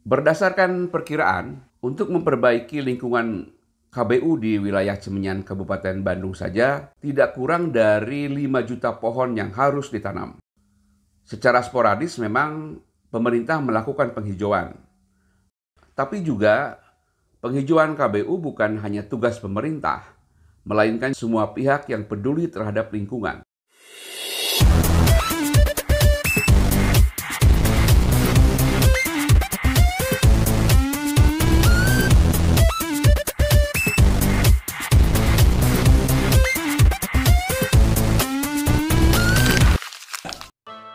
Berdasarkan perkiraan, untuk memperbaiki lingkungan KBU di wilayah Cimenyan Kabupaten Bandung saja, tidak kurang dari 5 juta pohon yang harus ditanam. Secara sporadis memang pemerintah melakukan penghijauan. Tapi juga penghijauan KBU bukan hanya tugas pemerintah, melainkan semua pihak yang peduli terhadap lingkungan.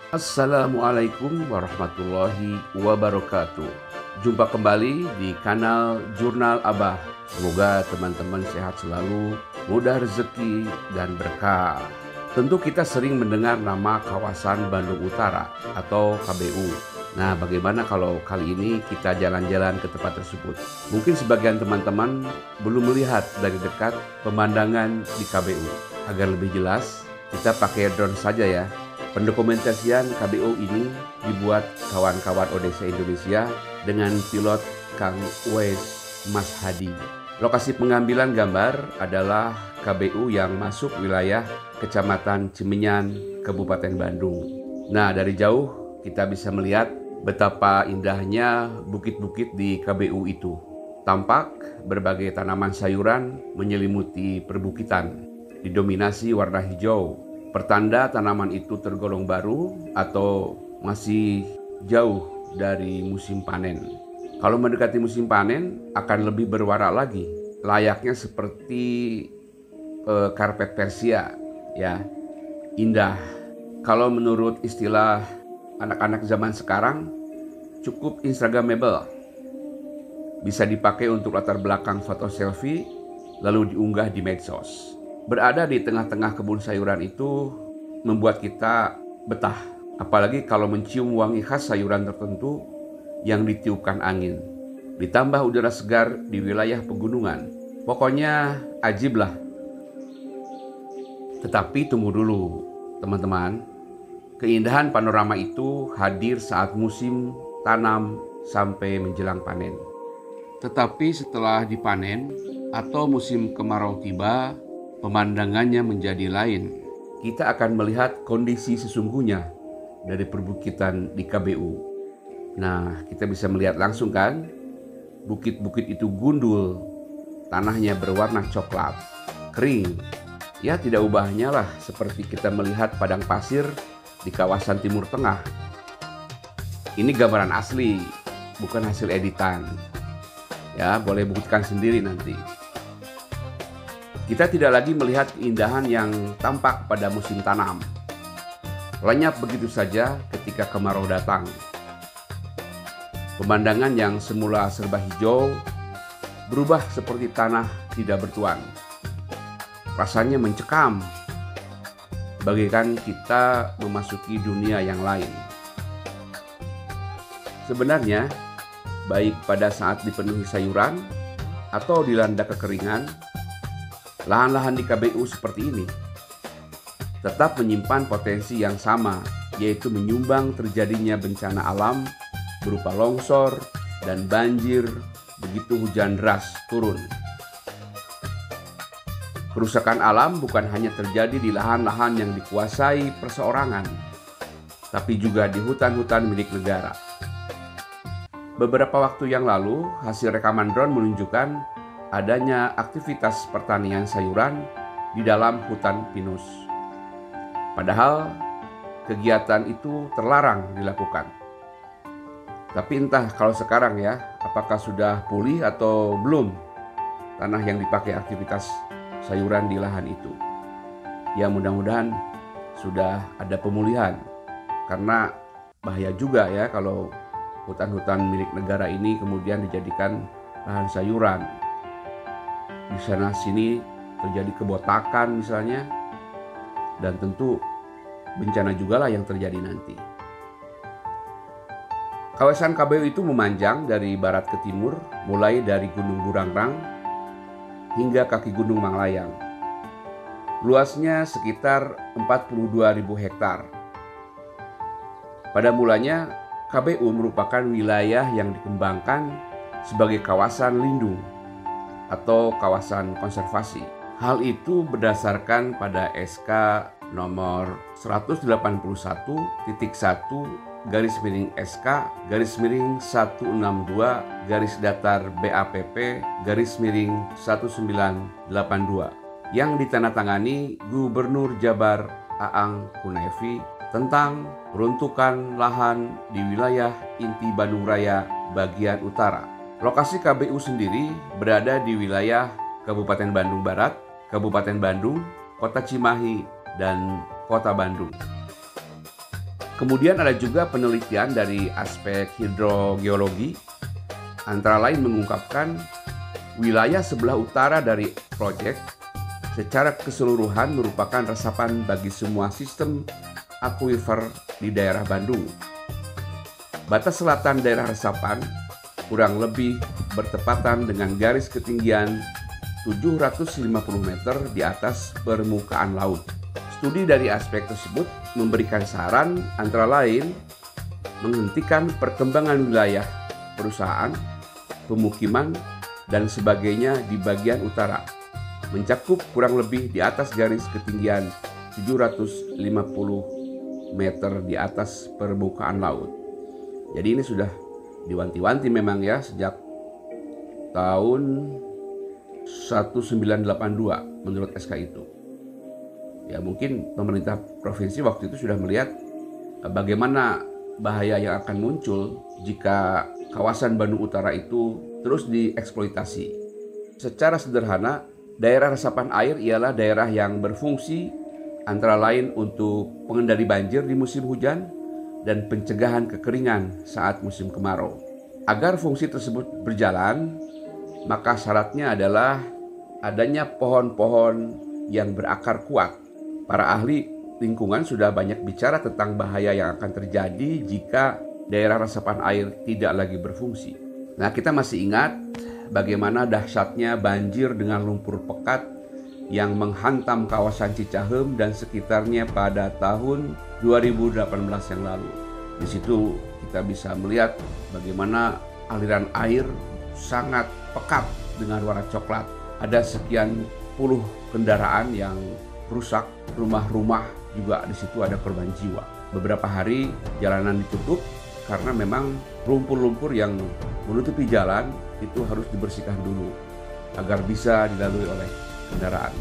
Assalamualaikum warahmatullahi wabarakatuh. Jumpa kembali di kanal Jurnal Abah. Semoga teman-teman sehat selalu, mudah rezeki dan berkah. Tentu kita sering mendengar nama kawasan Bandung Utara atau KBU. Nah, bagaimana kalau kali ini kita jalan-jalan ke tempat tersebut? Mungkin sebagian teman-teman belum melihat dari dekat pemandangan di KBU. Agar lebih jelas, kita pakai drone saja ya. Pendokumentasian KBU ini dibuat kawan-kawan ODC Indonesia dengan pilot Kang Uwais Mas Hadi. Lokasi pengambilan gambar adalah KBU yang masuk wilayah Kecamatan Cimenyan, Kabupaten Bandung. Nah, dari jauh kita bisa melihat betapa indahnya bukit-bukit di KBU itu. Tampak berbagai tanaman sayuran menyelimuti perbukitan, didominasi warna hijau. Pertanda tanaman itu tergolong baru atau masih jauh dari musim panen. Kalau mendekati musim panen akan lebih berwarna lagi, layaknya seperti karpet Persia, ya, indah. Kalau menurut istilah anak-anak zaman sekarang, cukup instagramable. Bisa dipakai untuk latar belakang foto selfie, lalu diunggah di medsos. Berada di tengah-tengah kebun sayuran itu membuat kita betah. Apalagi kalau mencium wangi khas sayuran tertentu yang ditiupkan angin. Ditambah udara segar di wilayah pegunungan. Pokoknya ajib lah. Tetapi tunggu dulu, teman-teman. Keindahan panorama itu hadir saat musim tanam sampai menjelang panen. Tetapi setelah dipanen atau musim kemarau tiba, pemandangannya menjadi lain. Kita akan melihat kondisi sesungguhnya dari perbukitan di KBU. Nah, kita bisa melihat langsung kan, bukit-bukit itu gundul, tanahnya berwarna coklat, kering. Ya, tidak ubahnya lah seperti kita melihat padang pasir di kawasan Timur Tengah. Ini gambaran asli, bukan hasil editan. Ya, boleh buktikan sendiri nanti. Kita tidak lagi melihat keindahan yang tampak pada musim tanam. Lenyap begitu saja ketika kemarau datang. Pemandangan yang semula serba hijau berubah seperti tanah tidak bertuan. Rasanya mencekam, bagaikan kita memasuki dunia yang lain. Sebenarnya, baik pada saat dipenuhi sayuran atau dilanda kekeringan, lahan-lahan di KBU seperti ini tetap menyimpan potensi yang sama, yaitu menyumbang terjadinya bencana alam berupa longsor dan banjir begitu hujan deras turun. Kerusakan alam bukan hanya terjadi di lahan-lahan yang dikuasai perseorangan, tapi juga di hutan-hutan milik negara. Beberapa waktu yang lalu, hasil rekaman drone menunjukkan adanya aktivitas pertanian sayuran di dalam hutan pinus. Padahal kegiatan itu terlarang dilakukan. Tapi entah kalau sekarang ya, apakah sudah pulih atau belum tanah yang dipakai aktivitas sayuran di lahan itu. Ya, mudah-mudahan sudah ada pemulihan. Karena bahaya juga ya kalau hutan-hutan milik negara ini kemudian dijadikan lahan sayuran. Di sana sini terjadi kebotakan misalnya, dan tentu bencana juga lah yang terjadi nanti. Kawasan KBU itu memanjang dari barat ke timur, mulai dari Gunung Burangrang hingga kaki Gunung Manglayang. Luasnya sekitar 42.000 hektar. Pada mulanya KBU merupakan wilayah yang dikembangkan sebagai kawasan lindung atau kawasan konservasi. Hal itu berdasarkan pada SK nomor 181.1/192-BAPP-BAPP-1982 yang ditandatangani Gubernur Jabar Aang Kunevi tentang peruntukan lahan di wilayah inti Bandung Raya bagian utara. Lokasi KBU sendiri berada di wilayah Kabupaten Bandung Barat, Kabupaten Bandung, Kota Cimahi, dan Kota Bandung. Kemudian ada juga penelitian dari aspek hidrogeologi, antara lain mengungkapkan wilayah sebelah utara dari proyek secara keseluruhan merupakan resapan bagi semua sistem akuifer di daerah Bandung. Batas selatan daerah resapan kurang lebih bertepatan dengan garis ketinggian 750 meter di atas permukaan laut. Studi dari aspek tersebut memberikan saran antara lain menghentikan perkembangan wilayah, perusahaan, pemukiman, dan sebagainya di bagian utara, mencakup kurang lebih di atas garis ketinggian 750 meter di atas permukaan laut. Jadi ini sudah diwanti-wanti memang ya sejak tahun 1982 menurut SK itu. Ya mungkin pemerintah provinsi waktu itu sudah melihat bagaimana bahaya yang akan muncul jika kawasan Bandung Utara itu terus dieksploitasi. Secara sederhana, daerah resapan air ialah daerah yang berfungsi antara lain untuk pengendali banjir di musim hujan dan pencegahan kekeringan saat musim kemarau. Agar fungsi tersebut berjalan, maka syaratnya adalah adanya pohon-pohon yang berakar kuat. Para ahli lingkungan sudah banyak bicara tentang bahaya yang akan terjadi jika daerah resapan air tidak lagi berfungsi. Nah, kita masih ingat bagaimana dahsyatnya banjir dengan lumpur pekat yang menghantam kawasan Cicahem dan sekitarnya pada tahun 2018 yang lalu. Di situ kita bisa melihat bagaimana aliran air sangat pekat dengan warna coklat. Ada sekian puluh kendaraan yang rusak, rumah-rumah juga di situ ada korban jiwa. Beberapa hari jalanan ditutup karena memang lumpur-lumpur yang menutupi jalan itu harus dibersihkan dulu agar bisa dilalui oleh kendaraan.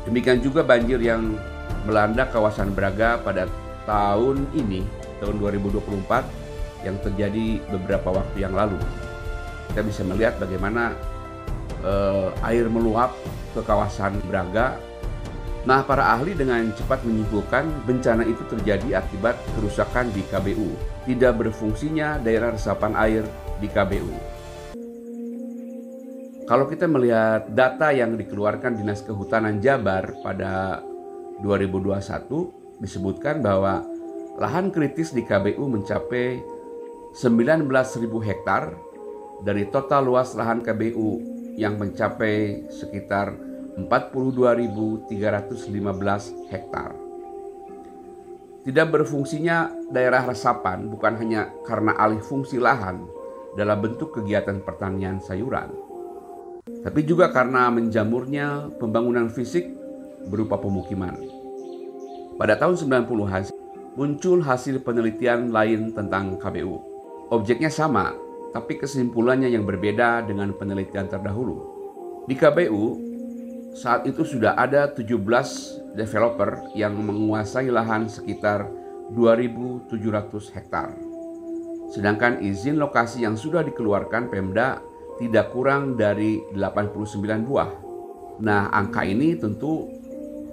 Demikian juga banjir yang melanda kawasan Braga pada tahun ini, tahun 2024 yang terjadi beberapa waktu yang lalu. Kita bisa melihat bagaimana air meluap ke kawasan Braga. Nah, para ahli dengan cepat menyimpulkan bencana itu terjadi akibat kerusakan di KBU, tidak berfungsinya daerah resapan air di KBU. Kalau kita melihat data yang dikeluarkan Dinas Kehutanan Jabar pada 2021, disebutkan bahwa lahan kritis di KBU mencapai 19.000 hektar dari total luas lahan KBU yang mencapai sekitar 42.315 hektar. Tidak berfungsinya daerah resapan bukan hanya karena alih fungsi lahan dalam bentuk kegiatan pertanian sayuran, tapi juga karena menjamurnya pembangunan fisik berupa pemukiman. Pada tahun 90-an muncul hasil penelitian lain tentang KBU. Objeknya sama, tapi kesimpulannya yang berbeda dengan penelitian terdahulu. Di KBU, saat itu sudah ada 17 developer yang menguasai lahan sekitar 2.700 hektar. Sedangkan izin lokasi yang sudah dikeluarkan Pemda tidak kurang dari 89 buah. Nah, angka ini tentu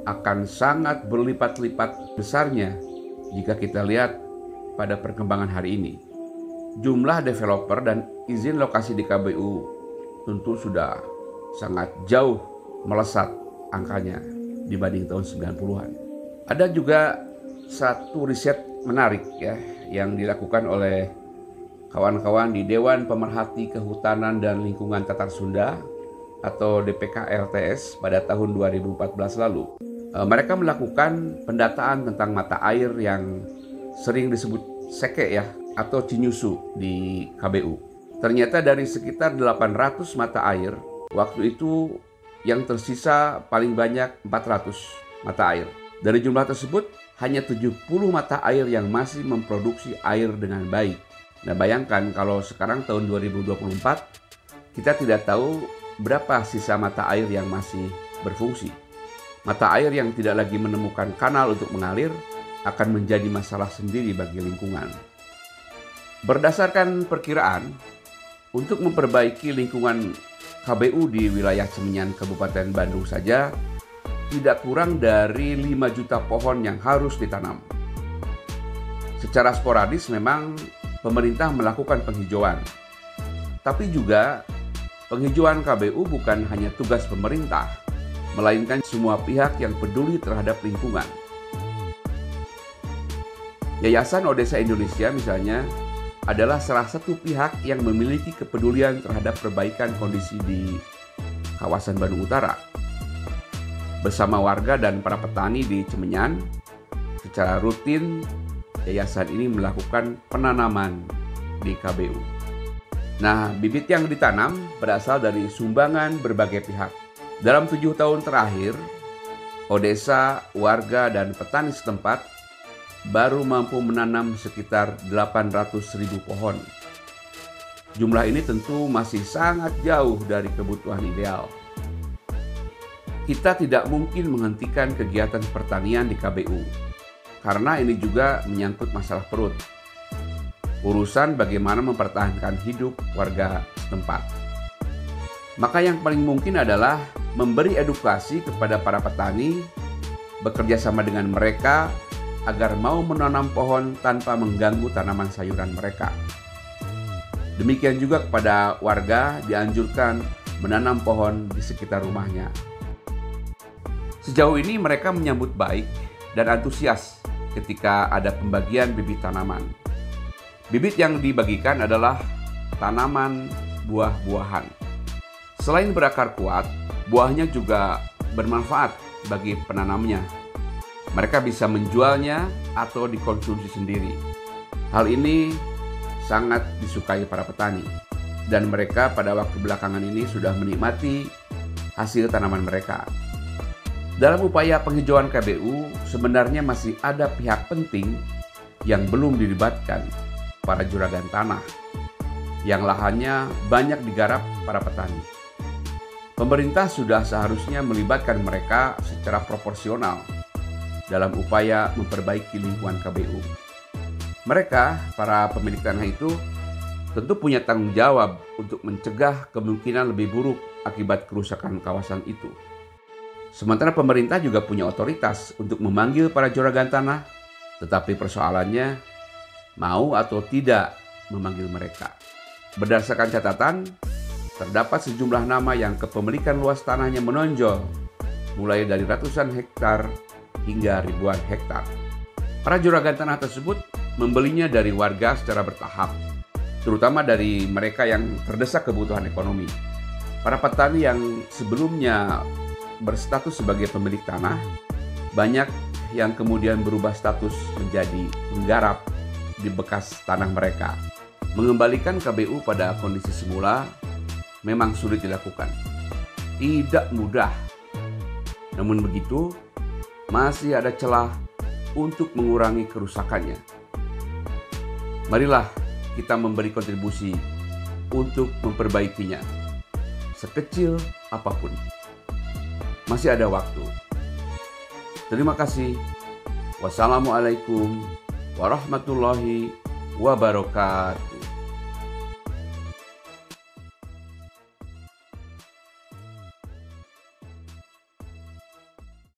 akan sangat berlipat-lipat besarnya jika kita lihat pada perkembangan hari ini. Jumlah developer dan izin lokasi di KBU tentu sudah sangat jauh melesat angkanya dibanding tahun 90-an. Ada juga satu riset menarik ya yang dilakukan oleh kawan-kawan di Dewan Pemerhati Kehutanan dan Lingkungan Tatar Sunda atau DPK-LTS pada tahun 2014 lalu. Mereka melakukan pendataan tentang mata air yang sering disebut seke ya, atau Cinyusu di KBU. Ternyata dari sekitar 800 mata air, waktu itu yang tersisa paling banyak 400 mata air. Dari jumlah tersebut, hanya 70 mata air yang masih memproduksi air dengan baik. Nah, bayangkan kalau sekarang tahun 2024, kita tidak tahu berapa sisa mata air yang masih berfungsi. Mata air yang tidak lagi menemukan kanal untuk mengalir akan menjadi masalah sendiri bagi lingkungan. Berdasarkan perkiraan, untuk memperbaiki lingkungan KBU di wilayah Seminyan Kabupaten Bandung saja, tidak kurang dari 5 juta pohon yang harus ditanam. Secara sporadis memang pemerintah melakukan penghijauan, tapi juga penghijauan KBU bukan hanya tugas pemerintah, melainkan semua pihak yang peduli terhadap lingkungan. Yayasan Odesa Indonesia misalnya adalah salah satu pihak yang memiliki kepedulian terhadap perbaikan kondisi di kawasan Bandung Utara. Bersama warga dan para petani di Seminyan, secara rutin yayasan ini melakukan penanaman di KBU. Nah, bibit yang ditanam berasal dari sumbangan berbagai pihak. Dalam 7 tahun terakhir, Odesa, warga, dan petani setempat baru mampu menanam sekitar 800.000 pohon. Jumlah ini tentu masih sangat jauh dari kebutuhan ideal. Kita tidak mungkin menghentikan kegiatan pertanian di KBU, karena ini juga menyangkut masalah perut. Urusan bagaimana mempertahankan hidup warga setempat. Maka yang paling mungkin adalah memberi edukasi kepada para petani, bekerja sama dengan mereka agar mau menanam pohon tanpa mengganggu tanaman sayuran mereka. Demikian juga kepada warga dianjurkan menanam pohon di sekitar rumahnya. Sejauh ini mereka menyambut baik dan antusias ketika ada pembagian bibit tanaman. Bibit yang dibagikan adalah tanaman buah-buahan. Selain berakar kuat, buahnya juga bermanfaat bagi penanamnya. Mereka bisa menjualnya atau dikonsumsi sendiri. Hal ini sangat disukai para petani, dan mereka pada waktu belakangan ini sudah menikmati hasil tanaman mereka. Dalam upaya penghijauan KBU, sebenarnya masih ada pihak penting yang belum dilibatkan, para juragan tanah, yang lahannya banyak digarap para petani. Pemerintah sudah seharusnya melibatkan mereka secara proporsional dalam upaya memperbaiki lingkungan KBU. Mereka, para pemilik tanah itu, tentu punya tanggung jawab untuk mencegah kemungkinan lebih buruk akibat kerusakan kawasan itu. Sementara pemerintah juga punya otoritas untuk memanggil para juragan tanah, tetapi persoalannya mau atau tidak memanggil mereka. Berdasarkan catatan, terdapat sejumlah nama yang kepemilikan luas tanahnya menonjol, mulai dari ratusan hektar hingga ribuan hektar. Para juragan tanah tersebut membelinya dari warga secara bertahap, terutama dari mereka yang terdesak kebutuhan ekonomi. Para petani yang sebelumnya berstatus sebagai pemilik tanah, banyak yang kemudian berubah status menjadi penggarap di bekas tanah mereka. Mengembalikan KBU pada kondisi semula memang sulit dilakukan. Tidak mudah. Namun begitu, masih ada celah untuk mengurangi kerusakannya. Marilah kita memberi kontribusi untuk memperbaikinya, sekecil apapun. Masih ada waktu. Terima kasih. Wassalamualaikum warahmatullahi wabarakatuh.